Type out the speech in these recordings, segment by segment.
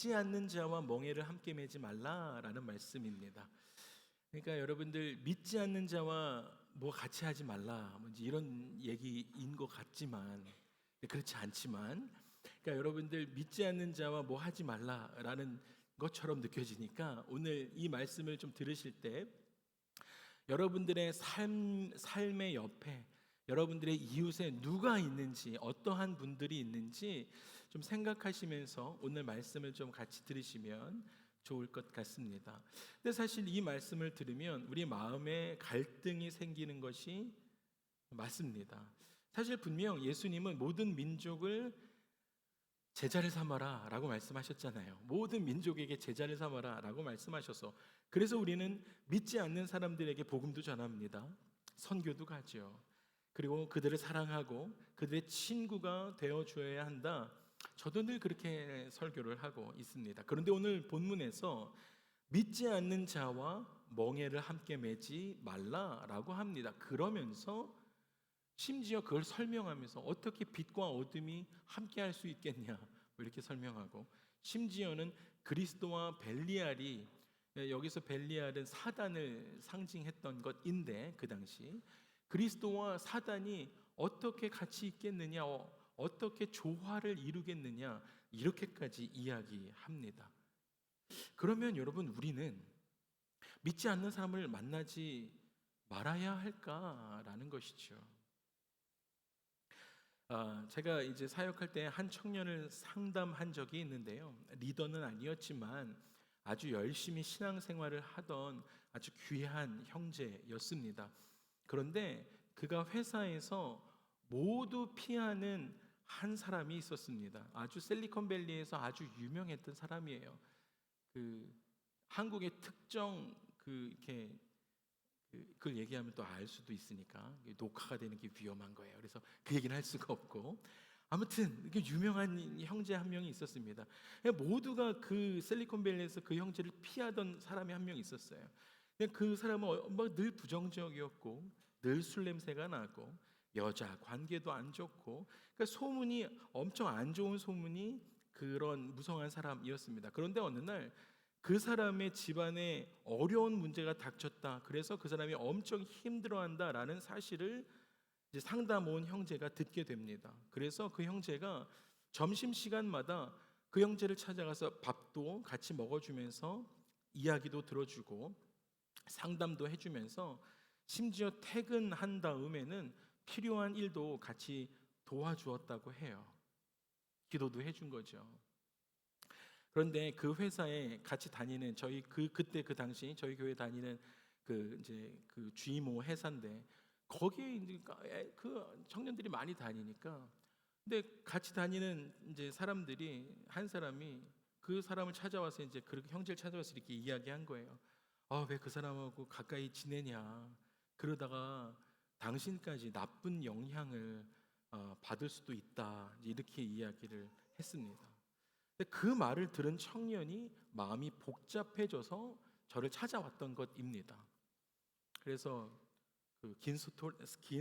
믿지 않는 자와 멍에를 함께 매지 말라라는 말씀입니다. 그러니까 여러분들 믿지 않는 자와 뭐 같이 하지 말라 뭐 이런 얘기인 것 같지만 그렇지 않지만 그러니까 여러분들 믿지 않는 자와 뭐 하지 말라라는 것처럼 느껴지니까 오늘 이 말씀을 좀 들으실 때 여러분들의 삶의 옆에 여러분들의 이웃에 누가 있는지 어떠한 분들이 있는지 좀 생각하시면서 오늘 말씀을 좀 같이 들으시면 좋을 것 같습니다. 근데 사실 이 말씀을 들으면 우리 마음에 갈등이 생기는 것이 맞습니다. 사실 분명 예수님은 모든 민족을 제자를 삼아라 라고 말씀하셨잖아요. 모든 민족에게 제자를 삼아라 라고 말씀하셔서 그래서 우리는 믿지 않는 사람들에게 복음도 전합니다. 선교도 가죠. 그리고 그들을 사랑하고 그들의 친구가 되어줘야 한다. 저도 늘 그렇게 설교를 하고 있습니다. 그런데 오늘 본문에서 믿지 않는 자와 멍에를 함께 매지 말라라고 합니다. 그러면서 심지어 그걸 설명하면서 어떻게 빛과 어둠이 함께 할 수 있겠냐 이렇게 설명하고 심지어는 그리스도와 벨리알이 여기서 벨리알은 사단을 상징했던 것인데 그 당시 그리스도와 사단이 어떻게 같이 있겠느냐 어떻게 조화를 이루겠느냐 이렇게까지 이야기합니다. 그러면 여러분 우리는 믿지 않는 사람을 만나지 말아야 할까라는 것이죠. 제가 이제 사역할 때 한 청년을 상담한 적이 있는데요. 리더는 아니었지만 아주 열심히 신앙생활을 하던 아주 귀한 형제였습니다. 그런데 그가 회사에서 모두 피하는 한 사람이 있었습니다. 아주 실리콘밸리에서 아주 유명했던 사람이에요. 그 한국의 특정 이렇게 그걸 얘기하면 또 알 수도 있으니까 녹화가 되는 게 위험한 거예요. 그래서 그 얘기는 할 수가 없고 아무튼 이렇게 유명한 형제 한 명이 있었습니다. 모두가 그 실리콘밸리에서 그 형제를 피하던 사람이 한 명 있었어요. 그 사람은 늘 부정적이었고 늘 술 냄새가 나고 여자 관계도 안 좋고 그러니까 소문이 엄청 안 좋은 소문이 그런 무성한 사람이었습니다. 그런데 어느 날 그 사람의 집안에 어려운 문제가 닥쳤다. 그래서 그 사람이 엄청 힘들어한다라는 사실을 이제 상담 온 형제가 듣게 됩니다. 그래서 그 형제가 점심 시간마다 그 형제를 찾아가서 밥도 같이 먹어주면서 이야기도 들어주고 상담도 해주면서 심지어 퇴근한 다음에는 필요한 일도 같이 도와주었다고 해요. 기도도 해준 거죠. 그런데 그 회사에 같이 다니는 저희 그때 그 당시 저희 교회 다니는 이제 그 GMO 회사인데 거기에 이제 그 청년들이 많이 다니니까 근데 같이 다니는 이제 사람들이 한 사람이 그 사람을 찾아와서 이제 그 형제를 찾아와서 이렇게 이야기한 거예요. 왜 그 사람하고 가까이 지내냐? 그러다가 당신까지 나쁜 영향을 받을 수도 있다. 이렇게 이야기를 했습니다. 근데 그 말을 들은 청년이 마음이 복잡해져서 저를 찾아왔던 것입니다. 그래서 긴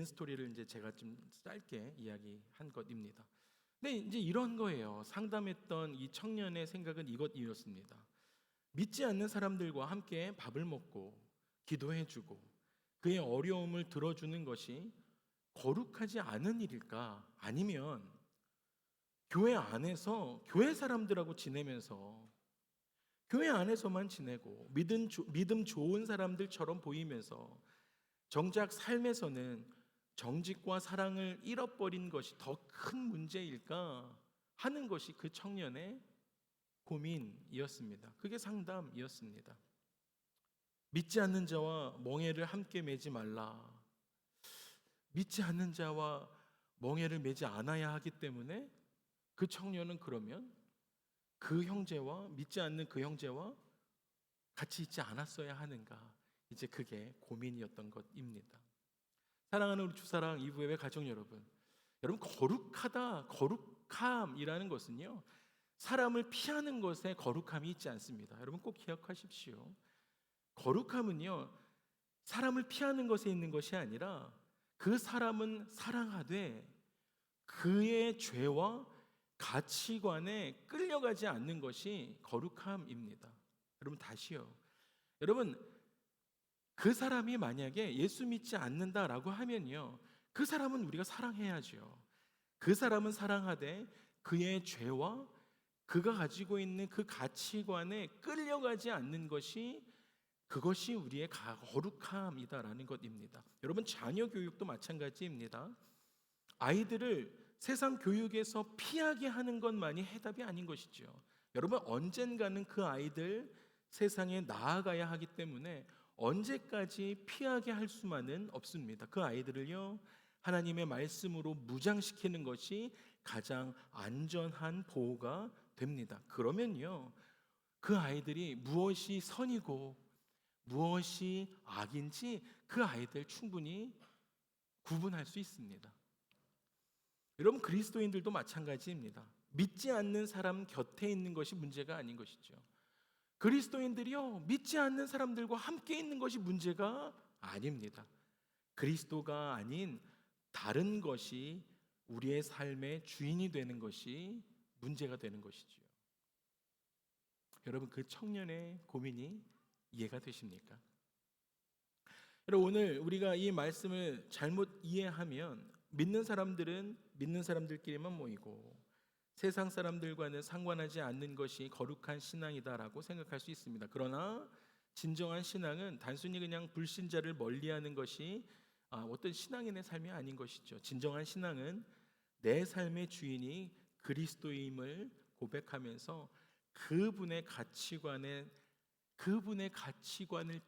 스토리를 이제 제가 좀 짧게 이야기한 것입니다. 근데 이제 이런 거예요. 상담했던 이 청년의 생각은 이것이었습니다. 믿지 않는 사람들과 함께 밥을 먹고 기도해주고 그의 어려움을 들어주는 것이 거룩하지 않은 일일까? 아니면 교회 안에서 교회 사람들하고 지내면서 교회 안에서만 지내고 믿음 좋은 사람들처럼 보이면서 정작 삶에서는 정직과 사랑을 잃어버린 것이 더 큰 문제일까 하는 것이 그 청년의 고민이었습니다. 그게 상담이었습니다. 믿지 않는 자와 멍에를 함께 매지 말라. 믿지 않는 자와 멍에를 매지 않아야 하기 때문에 그 청년은 그러면 그 형제와 믿지 않는 그 형제와 같이 있지 않았어야 하는가? 이제 그게 고민이었던 것입니다. 사랑하는 우리 주사랑 이브의 가족 여러분, 거룩함이라는 것은요 사람을 피하는 것에 거룩함이 있지 않습니다. 여러분 꼭 기억하십시오. 거룩함은요 사람을 피하는 것에 있는 것이 아니라 그 사람은 사랑하되 그의 죄와 가치관에 끌려가지 않는 것이 거룩함입니다. 여러분 다시요. 여러분 그 사람이 만약에 예수 믿지 않는다라고 하면요, 그 사람은 우리가 사랑해야죠. 그 사람은 사랑하되 그의 죄와 그가 가지고 있는 그 가치관에 끌려가지 않는 것이, 그것이 우리의 거룩함이다라는 것입니다. 여러분 자녀 교육도 마찬가지입니다. 아이들을 세상 교육에서 피하게 하는 것만이 해답이 아닌 것이죠. 여러분 언젠가는 그 아이들 세상에 나아가야 하기 때문에 언제까지 피하게 할 수만은 없습니다. 그 아이들을요, 하나님의 말씀으로 무장시키는 것이 가장 안전한 보호가 됩니다. 그러면요, 그 아이들이 무엇이 선이고 무엇이 악인지 그 아이들 충분히 구분할 수 있습니다. 여러분 그리스도인들도 마찬가지입니다. 믿지 않는 사람 곁에 있는 것이 문제가 아닌 것이죠. 그리스도인들이요, 믿지 않는 사람들과 함께 있는 것이 문제가 아닙니다. 그리스도가 아닌 다른 것이 우리의 삶의 주인이 되는 것이 문제가 되는 것이지요. 여러분 그 청년의 고민이 이해가 되십니까? 여러분 오늘 우리가 이 말씀을 잘못 이해하면 믿는 사람들은 믿는 사람들끼리만 모이고 세상 사람들과는 상관하지 않는 것이 거룩한 신앙이다라고 생각할 수 있습니다. 그러나 진정한 신앙은 단순히 그냥 불신자를 멀리하는 것이 어떤 신앙인의 삶이 아닌 것이죠. 진정한 신앙은 내 삶의 주인이 그리스도임을 고백하면서 그분의 가치관을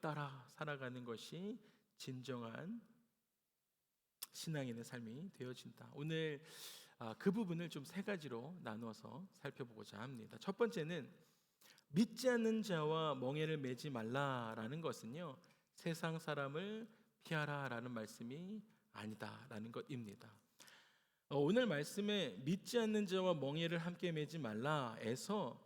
따라 살아가는 것이 진정한 신앙인의 삶이 되어진다. 오늘 그 부분을 좀 세 가지로 나누어서 살펴보고자 합니다. 첫 번째는 믿지 않는 자와 멍에를 매지 말라라는 것은요, 세상 사람을 피하라라는 말씀이 아니다라는 것입니다. 오늘 말씀에 믿지 않는 자와 멍에를 함께 매지 말라에서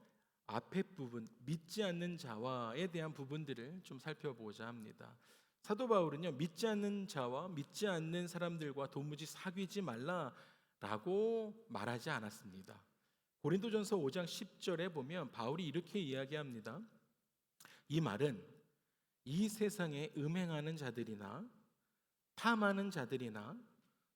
앞에 부분 믿지 않는 자와에 대한 부분들을 좀 살펴보고자 합니다. 사도 바울은요, 믿지 않는 자와 믿지 않는 사람들과 도무지 사귀지 말라라고 말하지 않았습니다. 고린도전서 5장 10절에 보면 바울이 이렇게 이야기합니다. 이 말은 이 세상에 음행하는 자들이나 탐하는 자들이나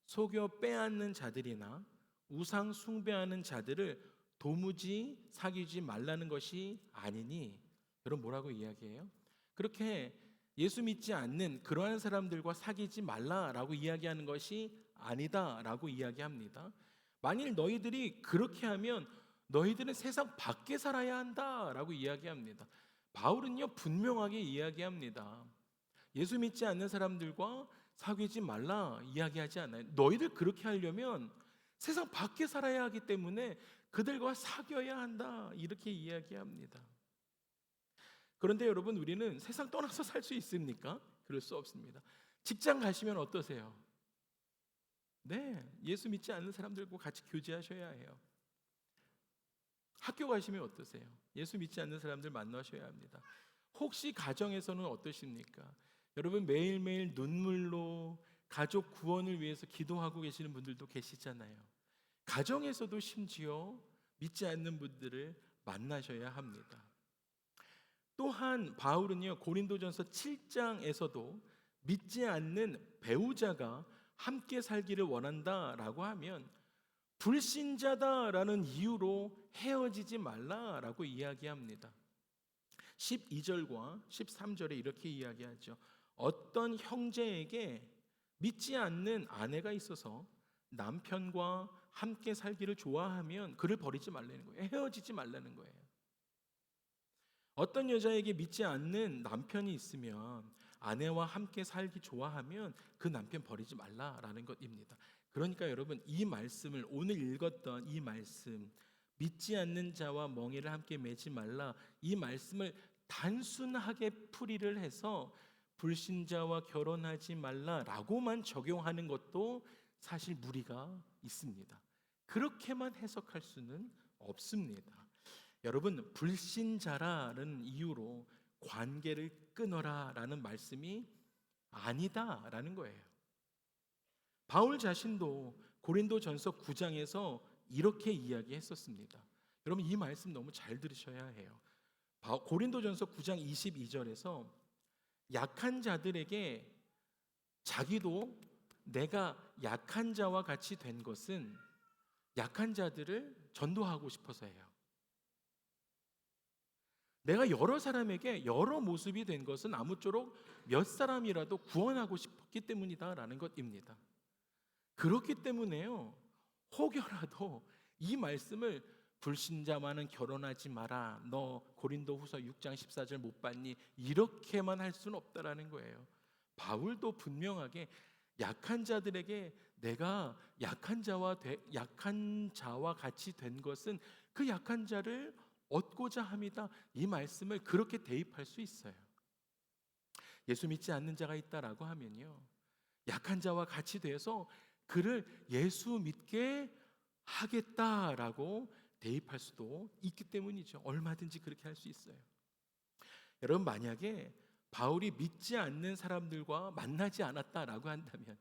속여 빼앗는 자들이나 우상 숭배하는 자들을 도무지 사귀지 말라는 것이 아니니, 여러분 뭐라고 이야기해요? 그렇게 예수 믿지 않는 그러한 사람들과 사귀지 말라라고 이야기하는 것이 아니다라고 이야기합니다. 만일 너희들이 그렇게 하면 너희들은 세상 밖에 살아야 한다라고 이야기합니다. 바울은요 분명하게 이야기합니다. 예수 믿지 않는 사람들과 사귀지 말라 이야기하지 않아요. 너희들 그렇게 하려면 세상 밖에 살아야 하기 때문에 그들과 사귀어야 한다 이렇게 이야기합니다. 그런데 여러분 우리는 세상 떠나서 살 수 있습니까? 그럴 수 없습니다. 직장 가시면 어떠세요? 네, 예수 믿지 않는 사람들과 같이 교제하셔야 해요. 학교 가시면 어떠세요? 예수 믿지 않는 사람들 만나셔야 합니다. 혹시 가정에서는 어떠십니까? 여러분 매일매일 눈물로 가족 구원을 위해서 기도하고 계시는 분들도 계시잖아요. 가정에서도 심지어 믿지 않는 분들을 만나셔야 합니다. 또한 바울은요 고린도전서 7장에서도 믿지 않는 배우자가 함께 살기를 원한다라고 하면 불신자다라는 이유로 헤어지지 말라라고 이야기합니다. 12절과 13절에 이렇게 이야기하죠. 어떤 형제에게 믿지 않는 아내가 있어서 남편과 함께 살기를 좋아하면 그를 버리지 말라는 거예요. 헤어지지 말라는 거예요. 어떤 여자에게 믿지 않는 남편이 있으면 아내와 함께 살기 좋아하면 그 남편 버리지 말라라는 것입니다. 그러니까 여러분 이 말씀을 오늘 읽었던 이 말씀 믿지 않는 자와 멍에를 함께 매지 말라 이 말씀을 단순하게 풀이를 해서 불신자와 결혼하지 말라라고만 적용하는 것도 사실 무리가 있습니다. 그렇게만 해석할 수는 없습니다. 여러분 불신자라는 이유로 관계를 끊어라라는 말씀이 아니다라는 거예요. 바울 자신도 고린도전서 9장에서 이렇게 이야기했었습니다. 여러분 이 말씀 너무 잘 들으셔야 해요. 고린도전서 9장 22절에서 약한 자들에게 자기도 내가 약한 자와 같이 된 것은 약한 자들을 전도하고 싶어서예요. 내가 여러 사람에게 여러 모습이 된 것은 아무쪼록 몇 사람이라도 구원하고 싶었기 때문이다라는 것입니다. 그렇기 때문에요, 혹여라도 이 말씀을 불신자와는 결혼하지 마라, 너 고린도후서 6장 14절 못 봤니? 이렇게만 할 수는 없다라는 거예요. 바울도 분명하게 약한 자들에게 내가 약한 자와 같이 된 것은 그 약한 자를 얻고자 합니다. 이 말씀을 그렇게 대입할 수 있어요. 예수 믿지 않는 자가 있다라고 하면요, 약한 자와 같이 돼서 그를 예수 믿게 하겠다라고 대입할 수도 있기 때문이죠. 얼마든지 그렇게 할 수 있어요. 여러분 만약에 바울이 믿지 않는 사람들과 만나지 않았다라고 한다면,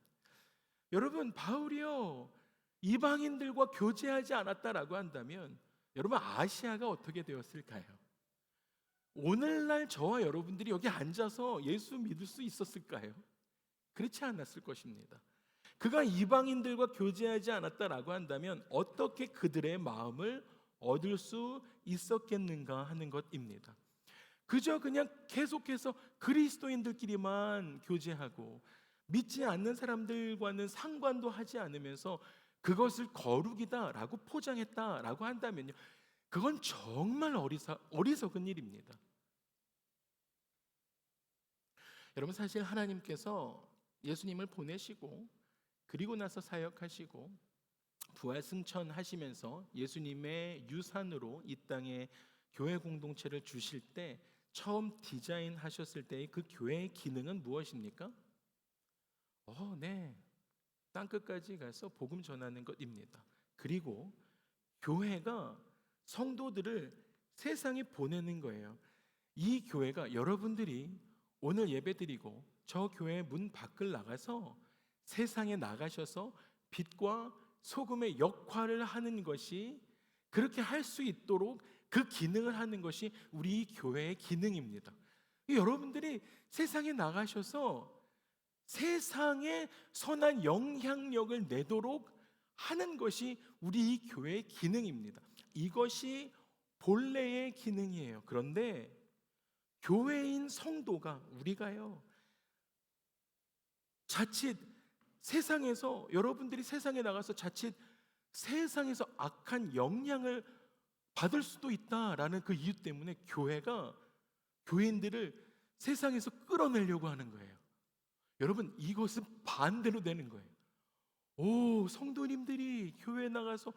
여러분 바울이요 이방인들과 교제하지 않았다라고 한다면 여러분 아시아가 어떻게 되었을까요? 오늘날 저와 여러분들이 여기 앉아서 예수 믿을 수 있었을까요? 그렇지 않았을 것입니다. 그가 이방인들과 교제하지 않았다라고 한다면 어떻게 그들의 마음을 얻을 수 있었겠는가 하는 것입니다. 그저 그냥 계속해서 그리스도인들끼리만 교제하고 믿지 않는 사람들과는 상관도 하지 않으면서 그것을 거룩이다라고 포장했다라고 한다면요, 그건 정말 어리석은 일입니다. 여러분 사실 하나님께서 예수님을 보내시고 그리고 나서 사역하시고 부활 승천하시면서 예수님의 유산으로 이 땅에 교회 공동체를 주실 때 처음 디자인하셨을 때의 그 교회의 기능은 무엇입니까? 네. 땅끝까지 가서 복음 전하는 것입니다. 그리고 교회가 성도들을 세상에 보내는 거예요. 이 교회가 여러분들이 오늘 예배드리고 저 교회 문 밖을 나가서 세상에 나가셔서 빛과 소금의 역할을 하는 것이, 그렇게 할 수 있도록 그 기능을 하는 것이 우리 교회의 기능입니다. 여러분들이 세상에 나가셔서 세상에 선한 영향력을 내도록 하는 것이 우리 교회의 기능입니다. 이것이 본래의 기능이에요. 그런데 교회인 성도가, 우리가요 자칫 세상에서, 여러분들이 세상에 나가서 자칫 세상에서 악한 영향을 받을 수도 있다라는 그 이유 때문에 교회가 교인들을 세상에서 끌어내려고 하는 거예요. 여러분 이것은 반대로 되는 거예요. 성도님들이 교회에 나가서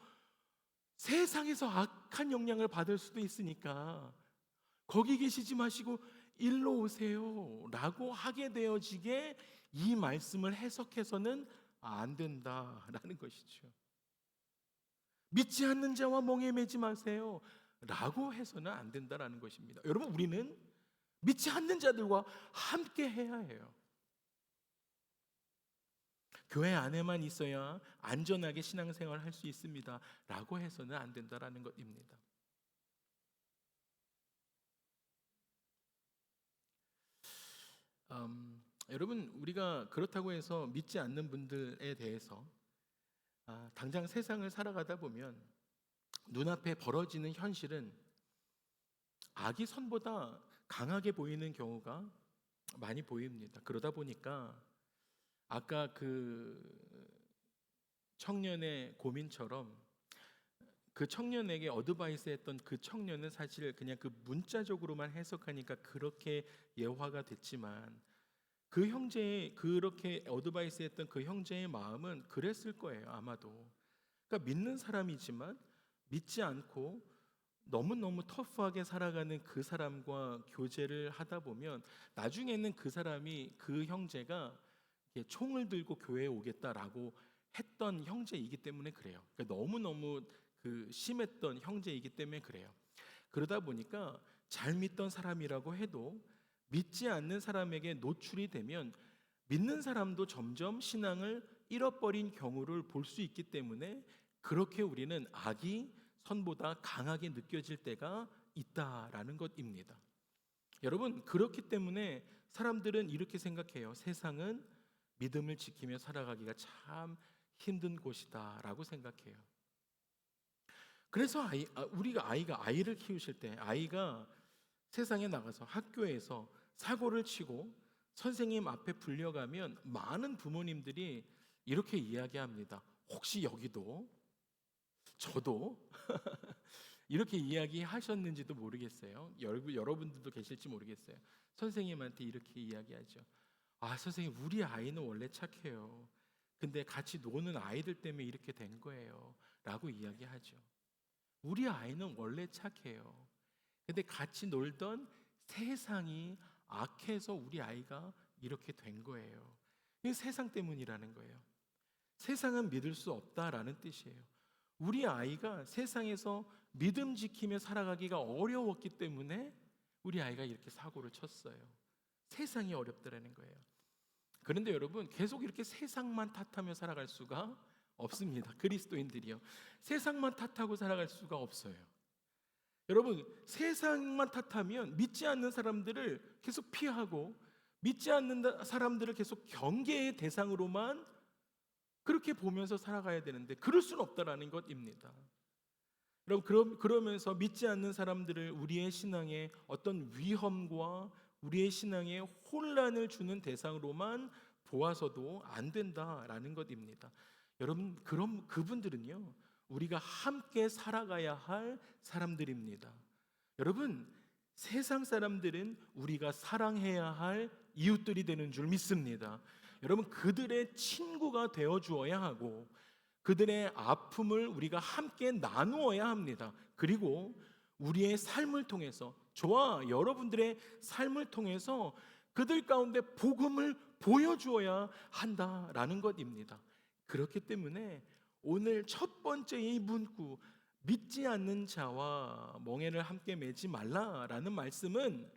세상에서 악한 영향을 받을 수도 있으니까 거기 계시지 마시고 일로 오세요 라고 하게 되어지게 이 말씀을 해석해서는 안 된다라는 것이죠. 믿지 않는 자와 멍에 매지 마세요 라고 해서는 안 된다라는 것입니다. 여러분 우리는 믿지 않는 자들과 함께 해야 해요. 교회 안에만 있어야 안전하게 신앙생활을 할 수 있습니다 라고 해서는 안 된다라는 것입니다. 여러분 우리가 그렇다고 해서 믿지 않는 분들에 대해서 당장 세상을 살아가다 보면 눈앞에 벌어지는 현실은 악이 선보다 강하게 보이는 경우가 많이 보입니다. 그러다 보니까 아까 그 청년의 고민처럼 그 청년에게 어드바이스 했던 그 청년은 사실 그냥 그 문자적으로만 해석하니까 그렇게 예화가 됐지만 그 형제의, 그렇게 어드바이스 했던 그 형제의 마음은 그랬을 거예요 아마도. 그러니까 믿는 사람이지만 믿지 않고 너무너무 터프하게 살아가는 그 사람과 교제를 하다 보면 나중에는 그 사람이, 그 형제가 총을 들고 교회에 오겠다라고 했던 형제이기 때문에 그래요. 그러니까 너무너무 그 심했던 형제이기 때문에 그래요. 그러다 보니까 잘 믿던 사람이라고 해도 믿지 않는 사람에게 노출이 되면 믿는 사람도 점점 신앙을 잃어버린 경우를 볼 수 있기 때문에 그렇게 우리는 악이 선보다 강하게 느껴질 때가 있다라는 것입니다. 여러분, 그렇기 때문에 사람들은 이렇게 생각해요. 세상은 믿음을 지키며 살아가기가 참 힘든 곳이다라고 생각해요. 그래서 우리가 아이를 키우실 때 아이가 세상에 나가서 학교에서 사고를 치고 선생님 앞에 불려가면 많은 부모님들이 이렇게 이야기합니다. 혹시 여기도 저도 이렇게 이야기하셨는지도 모르겠어요. 여러분들도 계실지 모르겠어요. 선생님한테 이렇게 이야기하죠. 아, 선생님, 우리 아이는 원래 착해요. 근데 같이 노는 아이들 때문에 이렇게 된 거예요. 라고 이야기하죠. 우리 아이는 원래 착해요. 근데 같이 놀던 세상이 악해서 우리 아이가 이렇게 된 거예요. 이게 세상 때문이라는 거예요. 세상은 믿을 수 없다라는 뜻이에요. 우리 아이가 세상에서 믿음 지키며 살아가기가 어려웠기 때문에 우리 아이가 이렇게 사고를 쳤어요. 세상이 어렵다라는 거예요. 그런데 여러분, 계속 이렇게 세상만 탓하며 살아갈 수가 없습니다. 그리스도인들이요. 세상만 탓하고 살아갈 수가 없어요. 여러분, 세상만 탓하면 믿지 않는 사람들을 계속 피하고 믿지 않는 사람들을 계속 경계의 대상으로만 그렇게 보면서 살아가야 되는데 그럴 수는 없다라는 것입니다. 여러분, 그러면서 믿지 않는 사람들을 우리의 신앙에 어떤 위험과 우리의 신앙에 혼란을 주는 대상으로만 보아서도 안 된다라는 것입니다. 여러분, 그럼 그분들은요, 우리가 함께 살아가야 할 사람들입니다. 여러분, 세상 사람들은 우리가 사랑해야 할 이웃들이 되는 줄 믿습니다. 여러분, 그들의 친구가 되어 주어야 하고 그들의 아픔을 우리가 함께 나누어야 합니다. 그리고 우리의 삶을 통해서, 저와 여러분들의 삶을 통해서 그들 가운데 복음을 보여주어야 한다라는 것입니다. 그렇기 때문에 오늘 첫 번째 이 문구, 믿지 않는 자와 멍에를 함께 매지 말라라는 말씀은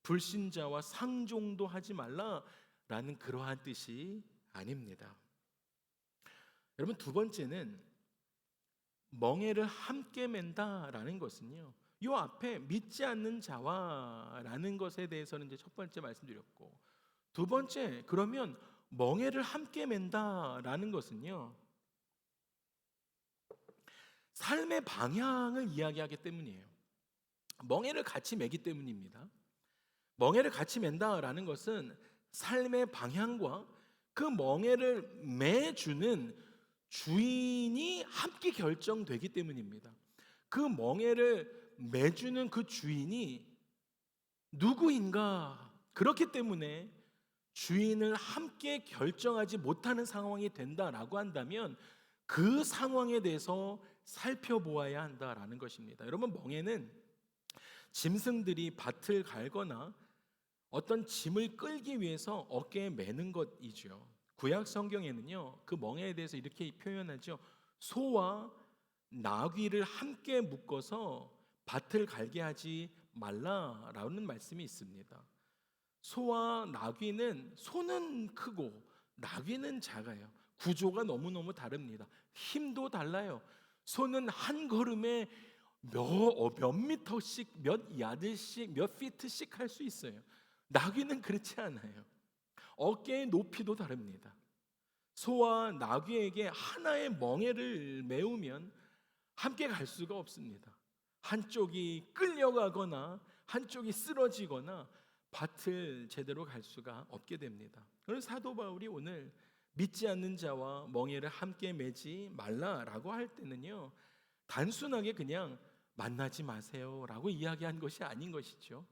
불신자와 상종도 하지 말라라는 그러한 뜻이 아닙니다. 여러분, 두 번째는 멍에를 함께 맨다라는 것은요, 이 앞에 믿지 않는 자와라는 것에 대해서는 이제 첫 번째 말씀드렸고, 두 번째, 그러면 멍에를 함께 맨다라는 것은요, 삶의 방향을 이야기하기 때문이에요. 멍에를 같이 매기 때문입니다. 멍에를 같이 맨다라는 것은 삶의 방향과 그 멍에를 매주는 주인이 함께 결정되기 때문입니다. 그 멍에를 매주는 그 주인이 누구인가? 그렇기 때문에 주인을 함께 결정하지 못하는 상황이 된다라고 한다면 그 상황에 대해서 살펴보아야 한다라는 것입니다. 여러분, 멍에는 짐승들이 밭을 갈거나 어떤 짐을 끌기 위해서 어깨에 매는 것이죠. 구약 성경에는요, 그 멍에에 대해서 이렇게 표현하죠. 소와 나귀를 함께 묶어서 밭을 갈게 하지 말라라는 말씀이 있습니다. 소와 나귀는, 소는 크고 나귀는 작아요. 구조가 너무너무 다릅니다. 힘도 달라요. 소는 한 걸음에 몇 미터씩, 몇 야드씩, 몇 피트씩 할 수 있어요. 나귀는 그렇지 않아요. 어깨의 높이도 다릅니다. 소와 나귀에게 하나의 멍에를 메우면 함께 갈 수가 없습니다. 한쪽이 끌려가거나 한쪽이 쓰러지거나 밭을 제대로 갈 수가 없게 됩니다. 그래서 사도 바울이 오늘 믿지 않는 자와 멍에를 함께 매지 말라라고 할 때는요, 단순하게 그냥 만나지 마세요라고 이야기한 것이 아닌 것이죠.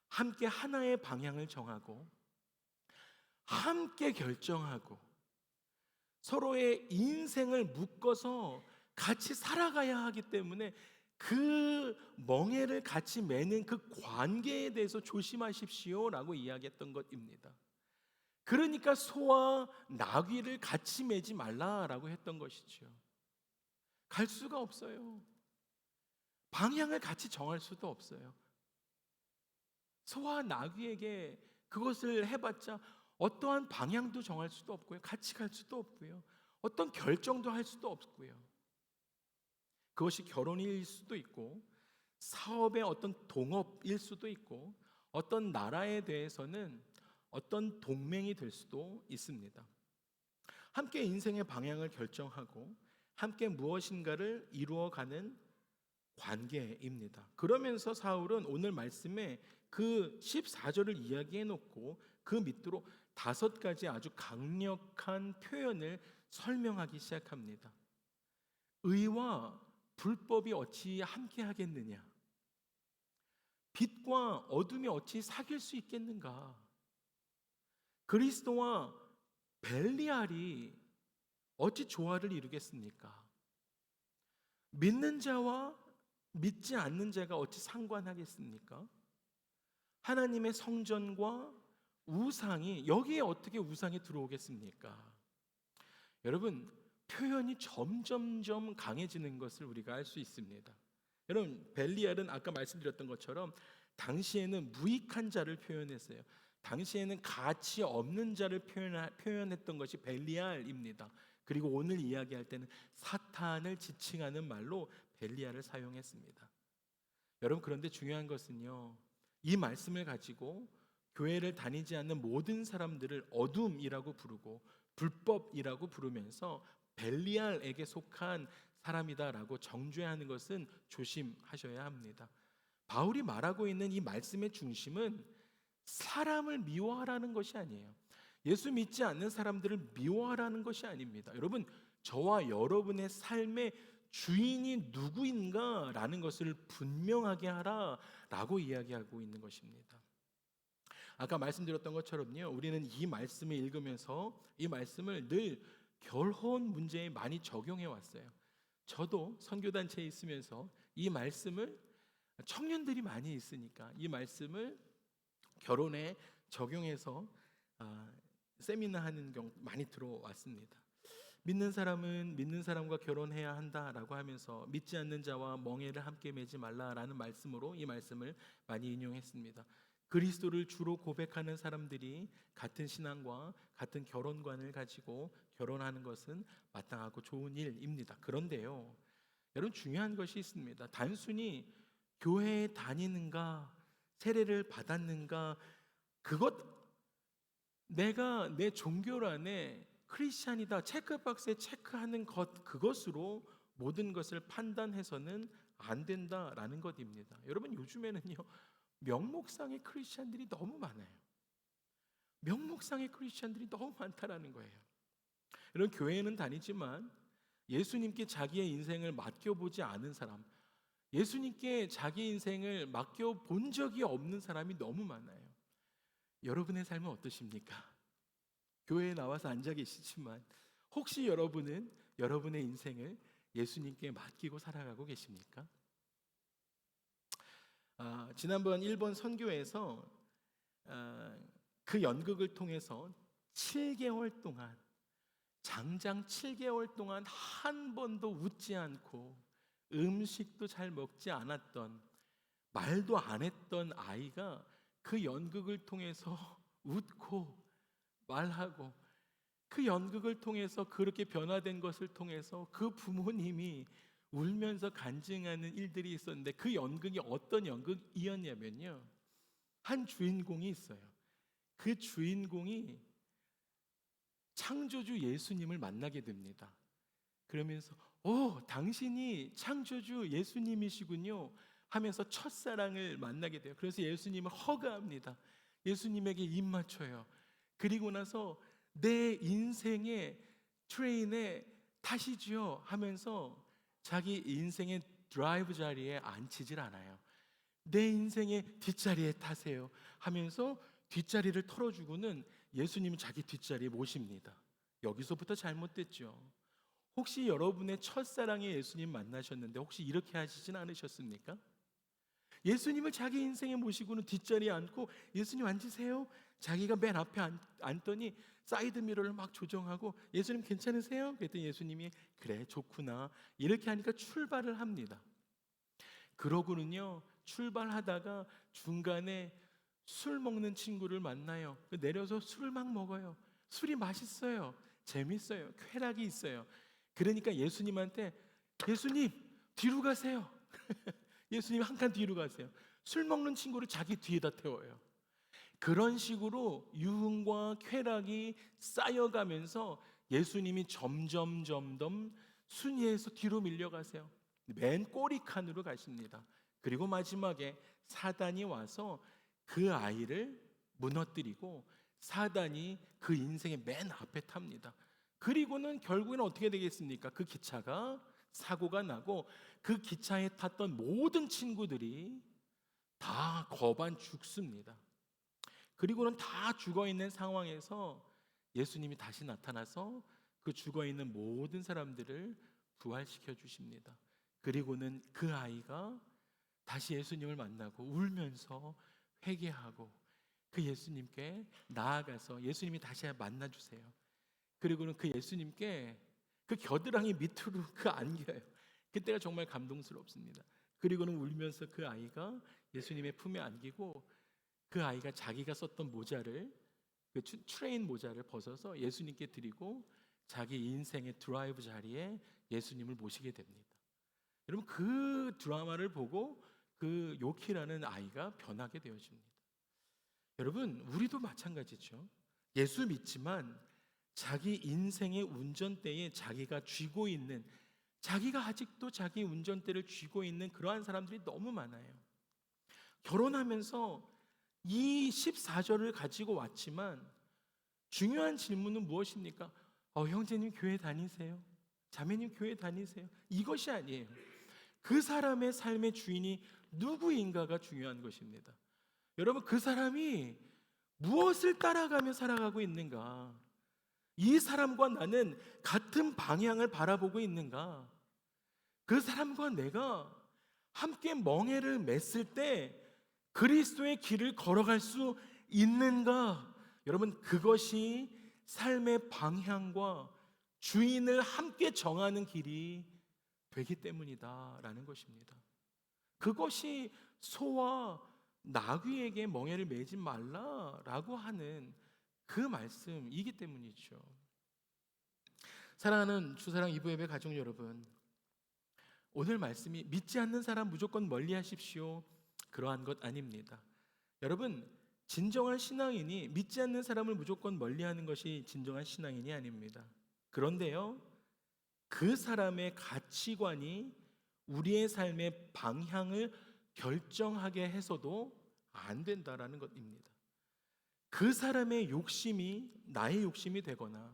함께 하나의 방향을 정하고 함께 결정하고 서로의 인생을 묶어서 같이 살아가야 하기 때문에 그 멍에를 같이 매는 그 관계에 대해서 조심하십시오라고 이야기했던 것입니다. 그러니까 소와 나귀를 같이 매지 말라라고 했던 것이죠. 갈 수가 없어요. 방향을 같이 정할 수도 없어요. 소와 나귀에게 그것을 해봤자 어떠한 방향도 정할 수도 없고요, 같이 갈 수도 없고요, 어떤 결정도 할 수도 없고요. 그것이 결혼일 수도 있고 사업의 어떤 동업일 수도 있고 어떤 나라에 대해서는 어떤 동맹이 될 수도 있습니다. 함께 인생의 방향을 결정하고 함께 무엇인가를 이루어가는 관계입니다. 그러면서 사울은 오늘 말씀에 그 14절을 이야기해 놓고 그 밑으로 5가지 아주 강력한 표현을 설명하기 시작합니다. 의와 불법이 어찌 함께 하겠느냐? 빛과 어둠이 어찌 사귈 수 있겠는가? 그리스도와 벨리알이 어찌 조화를 이루겠습니까? 믿는 자와 믿지 않는 자가 어찌 상관하겠습니까? 하나님의 성전과 우상이 여기에 어떻게 우상이 들어오겠습니까? 여러분, 표현이 점점점 강해지는 것을 우리가 알 수 있습니다. 여러분, 벨리알은 아까 말씀드렸던 것처럼 당시에는 무익한 자를 표현했어요. 당시에는 가치 없는 자를 표현했던 것이 벨리알입니다. 그리고 오늘 이야기할 때는 사탄을 지칭하는 말로 벨리알을 사용했습니다. 여러분, 그런데 중요한 것은요, 이 말씀을 가지고 교회를 다니지 않는 모든 사람들을 어둠이라고 부르고 불법이라고 부르면서 벨리알에게 속한 사람이다라고 정죄하는 것은 조심하셔야 합니다. 바울이 말하고 있는 이 말씀의 중심은 사람을 미워하라는 것이 아니에요. 예수 믿지 않는 사람들을 미워하라는 것이 아닙니다. 여러분, 저와 여러분의 삶의 주인이 누구인가라는 것을 분명하게 하라라고 이야기하고 있는 것입니다. 아까 말씀드렸던 것처럼요, 우리는 이 말씀을 읽으면서 이 말씀을 늘 결혼 문제에 많이 적용해 왔어요. 저도 선교단체에 있으면서 이 말씀을 청년들이 많이 있으니까 이 말씀을 결혼에 적용해서 세미나 하는 경우 많이 들어왔습니다. 믿는 사람은 믿는 사람과 결혼해야 한다라고 하면서 믿지 않는 자와 멍에를 함께 매지 말라라는 말씀으로 이 말씀을 많이 인용했습니다. 그리스도를 주로 고백하는 사람들이 같은 신앙과 같은 결혼관을 가지고 결혼하는 것은 마땅하고 좋은 일입니다. 그런데요, 여러분, 중요한 것이 있습니다. 단순히 교회에 다니는가, 세례를 받았는가, 그것 내가 내 종교란에 크리스찬이다 체크박스에 체크하는 것, 그것으로 모든 것을 판단해서는 안 된다라는 것입니다. 여러분, 요즘에는요, 명목상의 크리스찬들이 너무 많아요. 명목상의 크리스찬들이 너무 많다라는 거예요. 이런 교회는 다니지만 예수님께 자기의 인생을 맡겨보지 않은 사람, 예수님께 자기 인생을 맡겨본 적이 없는 사람이 너무 많아요. 여러분의 삶은 어떠십니까? 교회에 나와서 앉아 계시지만 혹시 여러분은 여러분의 인생을 예수님께 맡기고 살아가고 계십니까? 지난번 일본 선교에서 그 연극을 통해서 7개월 동안, 장장 7개월 동안 한 번도 웃지 않고 음식도 잘 먹지 않았던, 말도 안 했던 아이가 그 연극을 통해서 웃고 말하고, 그 연극을 통해서 그렇게 변화된 것을 통해서 그 부모님이 울면서 간증하는 일들이 있었는데, 그 연극이 어떤 연극이었냐면요, 한 주인공이 있어요. 그 주인공이 창조주 예수님을 만나게 됩니다. 그러면서 당신이 창조주 예수님이시군요 하면서 첫사랑을 만나게 돼요. 그래서 예수님을 허가합니다. 예수님에게 입 맞춰요. 그리고 나서 내 인생의 트레인에 타시지요 하면서 자기 인생의 드라이브 자리에 앉히질 않아요. 내 인생의 뒷자리에 타세요 하면서 뒷자리를 털어주고는 예수님은 자기 뒷자리에 모십니다. 여기서부터 잘못됐죠. 혹시 여러분의 첫사랑의 예수님 만나셨는데 혹시 이렇게 하시진 않으셨습니까? 예수님을 자기 인생에 모시고는 뒷자리에 앉고, 예수님 앉으세요. 자기가 맨 앞에 앉더니 사이드 미러를 막 조정하고, 예수님 괜찮으세요? 그랬더니 예수님이 그래 좋구나 이렇게 하니까 출발을 합니다. 그러고는요, 출발하다가 중간에 술 먹는 친구를 만나요. 내려서 술을 막 먹어요. 술이 맛있어요. 재밌어요. 쾌락이 있어요. 그러니까 예수님한테 예수님 뒤로 가세요. 예수님 한 칸 뒤로 가세요. 술 먹는 친구를 자기 뒤에다 태워요. 그런 식으로 유흥과 쾌락이 쌓여가면서 예수님이 점점 순위에서 뒤로 밀려가세요. 맨 꼬리 칸으로 가십니다. 그리고 마지막에 사단이 와서 그 아이를 무너뜨리고 사단이 그 인생의 맨 앞에 탑니다. 그리고는 결국에는 어떻게 되겠습니까? 그 기차가 사고가 나고 그 기차에 탔던 모든 친구들이 다 거반 죽습니다. 그리고는 다 죽어있는 상황에서 예수님이 다시 나타나서 그 죽어있는 모든 사람들을 부활시켜 주십니다. 그리고는 그 아이가 다시 예수님을 만나고 울면서 회개하고 그 예수님께 나아가서 예수님이 다시 만나주세요. 그리고는 그 예수님께 그 겨드랑이 밑으로 그 안겨요. 그때가 정말 감동스럽습니다. 그리고는 울면서 그 아이가 예수님의 품에 안기고 그 아이가 자기가 썼던 모자를 그 트레인 모자를 벗어서 예수님께 드리고 자기 인생의 드라이브 자리에 예수님을 모시게 됩니다. 여러분 그 드라마를 보고 그 요키라는 아이가 변하게 되어집니다. 여러분 우리도 마찬가지죠. 예수 믿지만 자기 인생의 운전대에 자기가 쥐고 있는 자기가 아직도 자기 운전대를 쥐고 있는 그러한 사람들이 너무 많아요. 결혼하면서 이 14절을 가지고 왔지만 중요한 질문은 무엇입니까? 형제님 교회 다니세요? 자매님 교회 다니세요? 이것이 아니에요. 그 사람의 삶의 주인이 누구인가가 중요한 것입니다. 여러분 그 사람이 무엇을 따라가며 살아가고 있는가? 이 사람과 나는 같은 방향을 바라보고 있는가? 그 사람과 내가 함께 멍에를 맸을 때 그리스도의 길을 걸어갈 수 있는가? 여러분 그것이 삶의 방향과 주인을 함께 정하는 길이 되기 때문이다라는 것입니다. 그것이 소와 나귀에게 멍에를 매지 말라라고 하는 그 말씀이기 때문이죠. 사랑하는 주사랑 이브예배 가족 여러분, 오늘 말씀이 믿지 않는 사람 무조건 멀리하십시오 그러한 것 아닙니다. 여러분 진정한 신앙인이 믿지 않는 사람을 무조건 멀리하는 것이 진정한 신앙인이 아닙니다. 그런데요 그 사람의 가치관이 우리의 삶의 방향을 결정하게 해서도 안 된다라는 것입니다. 그 사람의 욕심이 나의 욕심이 되거나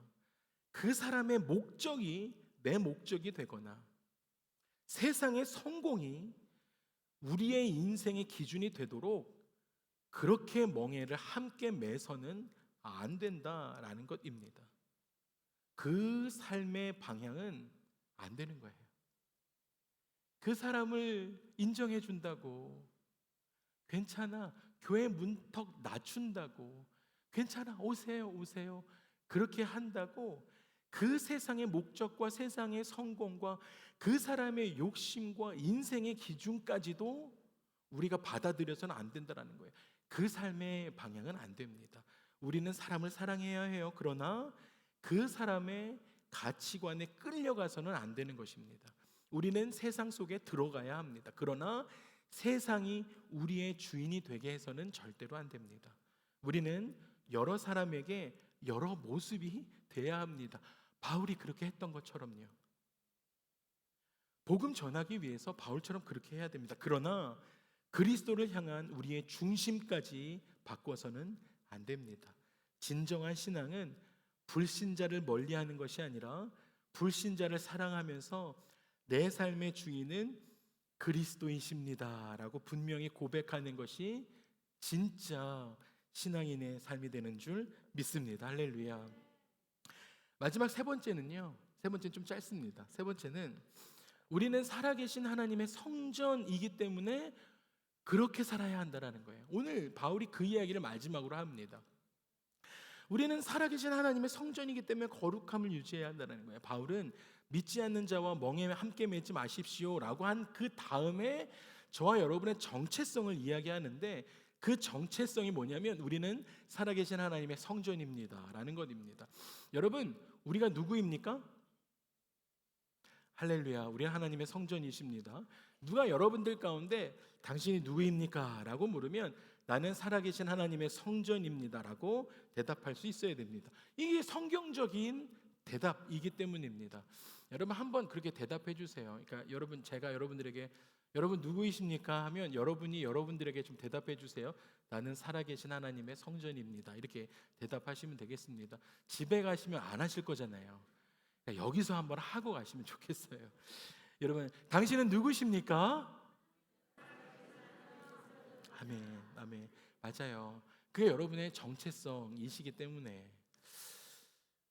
그 사람의 목적이 내 목적이 되거나 세상의 성공이 우리의 인생의 기준이 되도록 그렇게 멍에를 함께 매서는 안 된다라는 것입니다. 그 삶의 방향은 안 되는 거예요. 그 사람을 인정해 준다고 괜찮아 교회 문턱 낮춘다고 괜찮아 오세요 그렇게 한다고 그 세상의 목적과 세상의 성공과 그 사람의 욕심과 인생의 기준까지도 우리가 받아들여서는 안 된다는 거예요. 그 삶의 방향은 안 됩니다. 우리는 사람을 사랑해야 해요. 그러나 그 사람의 가치관에 끌려가서는 안 되는 것입니다. 우리는 세상 속에 들어가야 합니다. 그러나 세상이 우리의 주인이 되게 해서는 절대로 안 됩니다. 우리는 여러 사람에게 여러 모습이 돼야 합니다. 바울이 그렇게 했던 것처럼요. 복음 전하기 위해서 바울처럼 그렇게 해야 됩니다. 그러나 그리스도를 향한 우리의 중심까지 바꿔서는 안 됩니다. 진정한 신앙은 불신자를 멀리하는 것이 아니라 불신자를 사랑하면서 내 삶의 주인은 그리스도이십니다 라고 분명히 고백하는 것이 진짜 신앙인의 삶이 되는 줄 믿습니다. 할렐루야. 마지막 세 번째는요, 세 번째는 좀 짧습니다. 세 번째는 우리는 살아계신 하나님의 성전이기 때문에 그렇게 살아야 한다는 거예요. 오늘 바울이 그 이야기를 마지막으로 합니다. 우리는 살아계신 하나님의 성전이기 때문에 거룩함을 유지해야 한다는 거예요. 바울은 믿지 않는 자와 멍에 함께 매지 마십시오 라고 한 그 다음에 저와 여러분의 정체성을 이야기하는데 그 정체성이 뭐냐면 우리는 살아계신 하나님의 성전입니다라는 것입니다. 여러분, 우리가 누구입니까? 할렐루야, 우리 하나님의 성전이십니다. 누가 여러분들 가운데 당신이 누구입니까? 라고 물으면 나는 살아계신 하나님의 성전입니다라고 대답할 수 있어야 됩니다. 이게 성경적인 대답이기 때문입니다. 여러분 한번 그렇게 대답해 주세요. 그러니까 여러분, 제가 여러분들에게 여러분 누구이십니까? 하면 여러분이 여러분들에게 좀 대답해 주세요. 나는 살아계신 하나님의 성전입니다. 이렇게 대답하시면 되겠습니다. 집에 가시면 안 하실 거잖아요. 그러니까 여기서 한번 하고 가시면 좋겠어요. 여러분, 당신은 누구십니까? 아멘, 아멘. 맞아요. 그게 여러분의 정체성이시기 때문에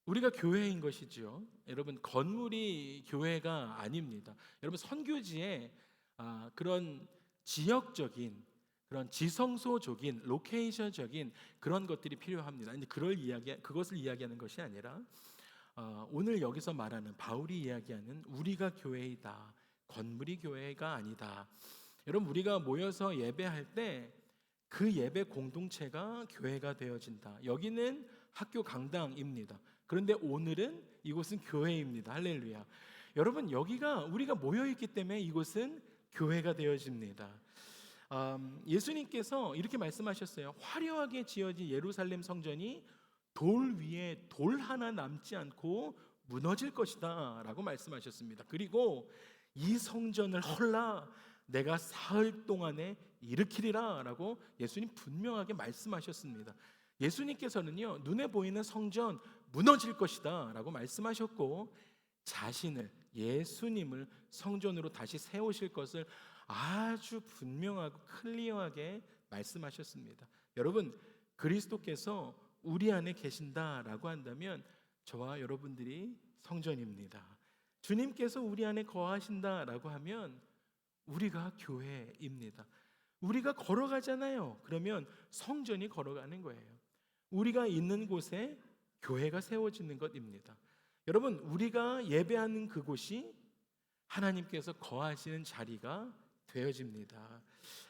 우리가 교회인 것이죠. 여러분, 건물이 교회가 아닙니다. 여러분, 선교지에 그런 지역적인, 그런 지성소적인, 로케이션적인 그런 것들이 필요합니다. 근데 그것을 이야기하는 것이 아니라 오늘 여기서 말하는 바울이 이야기하는 우리가 교회이다. 건물이 교회가 아니다. 여러분, 우리가 모여서 예배할 때 그 예배 공동체가 교회가 되어진다. 여기는 학교 강당입니다. 그런데 오늘은 이곳은 교회입니다. 할렐루야. 여러분, 여기가 우리가 모여있기 때문에 이곳은 교회가 되어집니다. 예수님께서 이렇게 말씀하셨어요. 화려하게 지어진 예루살렘 성전이 돌 위에 돌 하나 남지 않고 무너질 것이다 라고 말씀하셨습니다. 그리고 이 성전을 헐라 내가 사흘 동안에 일으키리라 라고 예수님 분명하게 말씀하셨습니다. 예수님께서는요, 눈에 보이는 성전 무너질 것이다 라고 말씀하셨고 자신을, 예수님을 성전으로 다시 세우실 것을 아주 분명하고 클리어하게 말씀하셨습니다. 여러분, 그리스도께서 우리 안에 계신다라고 한다면 저와 여러분들이 성전입니다. 주님께서 우리 안에 거하신다라고 하면 우리가 교회입니다. 우리가 걸어가잖아요. 그러면 성전이 걸어가는 거예요. 우리가 있는 곳에 교회가 세워지는 것입니다. 여러분, 우리가 예배하는 그곳이 하나님께서 거하시는 자리가 되어집니다.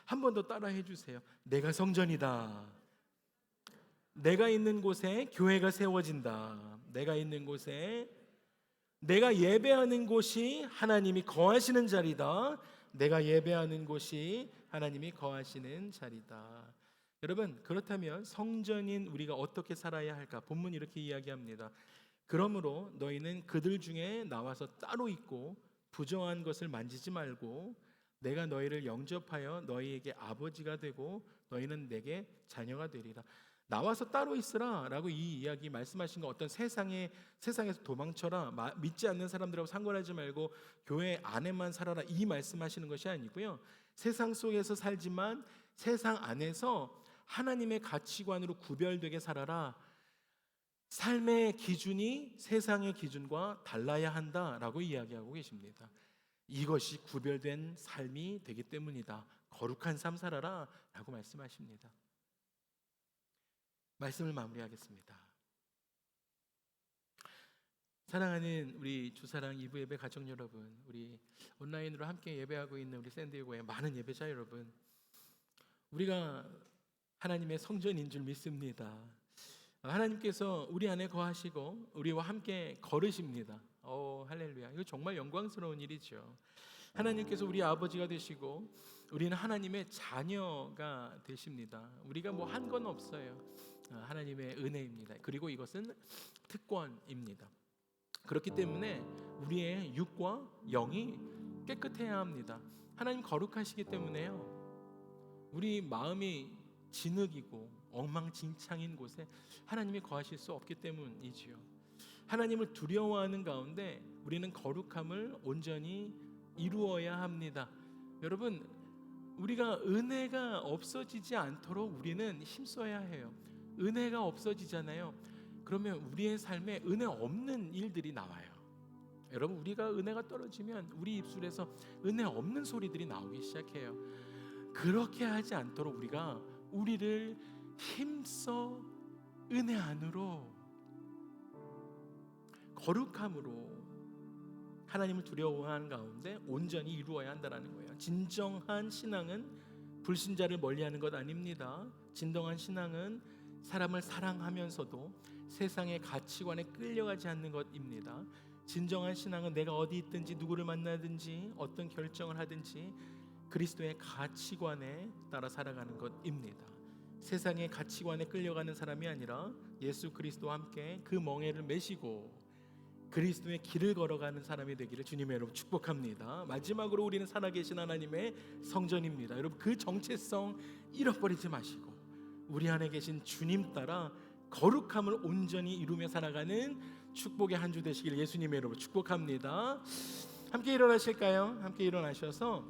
한 번 더 따라해 주세요. 내가 성전이다. 내가 있는 곳에 교회가 세워진다. 내가 있는 곳에, 내가 예배하는 곳이 하나님이 거하시는 자리다. 내가 예배하는 곳이 하나님이 거하시는 자리다. 여러분, 그렇다면 성전인 우리가 어떻게 살아야 할까? 본문이 이렇게 이야기합니다. 그러므로 너희는 그들 중에 나와서 따로 있고 부정한 것을 만지지 말고 내가 너희를 영접하여 너희에게 아버지가 되고 너희는 내게 자녀가 되리라. 나와서 따로 있으라 라고 이 이야기 말씀하신 거, 어떤 세상에서 도망쳐라, 믿지 않는 사람들하고 상관하지 말고 교회 안에만 살아라, 이 말씀하시는 것이 아니고요, 세상 속에서 살지만 세상 안에서 하나님의 가치관으로 구별되게 살아라. 삶의 기준이 세상의 기준과 달라야 한다라고 이야기하고 계십니다. 이것이 구별된 삶이 되기 때문이다. 거룩한 삶 살아라 라고 말씀하십니다. 말씀을 마무리하겠습니다. 사랑하는 우리 주사랑 2부 예배 가족 여러분, 우리 온라인으로 함께 예배하고 있는 우리 샌디에고의 많은 예배자 여러분, 우리가 하나님의 성전인 줄 믿습니다. 하나님께서 우리 안에 거하시고 우리와 함께 걸으십니다. 할렐루야. 이거 정말 영광스러운 일이죠. 하나님께서 우리 아버지가 되시고 우리는 하나님의 자녀가 되십니다. 우리가 뭐 한 건 없어요. 하나님의 은혜입니다. 그리고 이것은 특권입니다. 그렇기 때문에 우리의 육과 영이 깨끗해야 합니다. 하나님 거룩하시기 때문에요, 우리 마음이 진흙이고 엉망진창인 곳에 하나님이 거하실 수 없기 때문이지요. 하나님을 두려워하는 가운데 우리는 거룩함을 온전히 이루어야 합니다. 여러분, 우리가 은혜가 없어지지 않도록 우리는 힘써야 해요. 은혜가 없어지잖아요. 그러면 우리의 삶에 은혜 없는 일들이 나와요. 여러분, 우리가 은혜가 떨어지면 우리 입술에서 은혜 없는 소리들이 나오기 시작해요. 그렇게 하지 않도록 우리가 우리를 힘써 은혜 안으로, 거룩함으로 하나님을 두려워하는 가운데 온전히 이루어야 한다는 거예요. 진정한 신앙은 불신자를 멀리하는 것 아닙니다. 진정한 신앙은 사람을 사랑하면서도 세상의 가치관에 끌려가지 않는 것입니다. 진정한 신앙은 내가 어디 있든지 누구를 만나든지 어떤 결정을 하든지 그리스도의 가치관에 따라 살아가는 것입니다. 세상의 가치관에 끌려가는 사람이 아니라 예수 그리스도와 함께 그 멍에를 메시고 그리스도의 길을 걸어가는 사람이 되기를 주님의 이름으로 축복합니다. 마지막으로 우리는 살아계신 하나님의 성전입니다. 여러분, 그 정체성 잃어버리지 마시고 우리 안에 계신 주님 따라 거룩함을 온전히 이루며 살아가는 축복의 한 주 되시길 예수님의 이름으로 축복합니다. 함께 일어나실까요? 함께 일어나셔서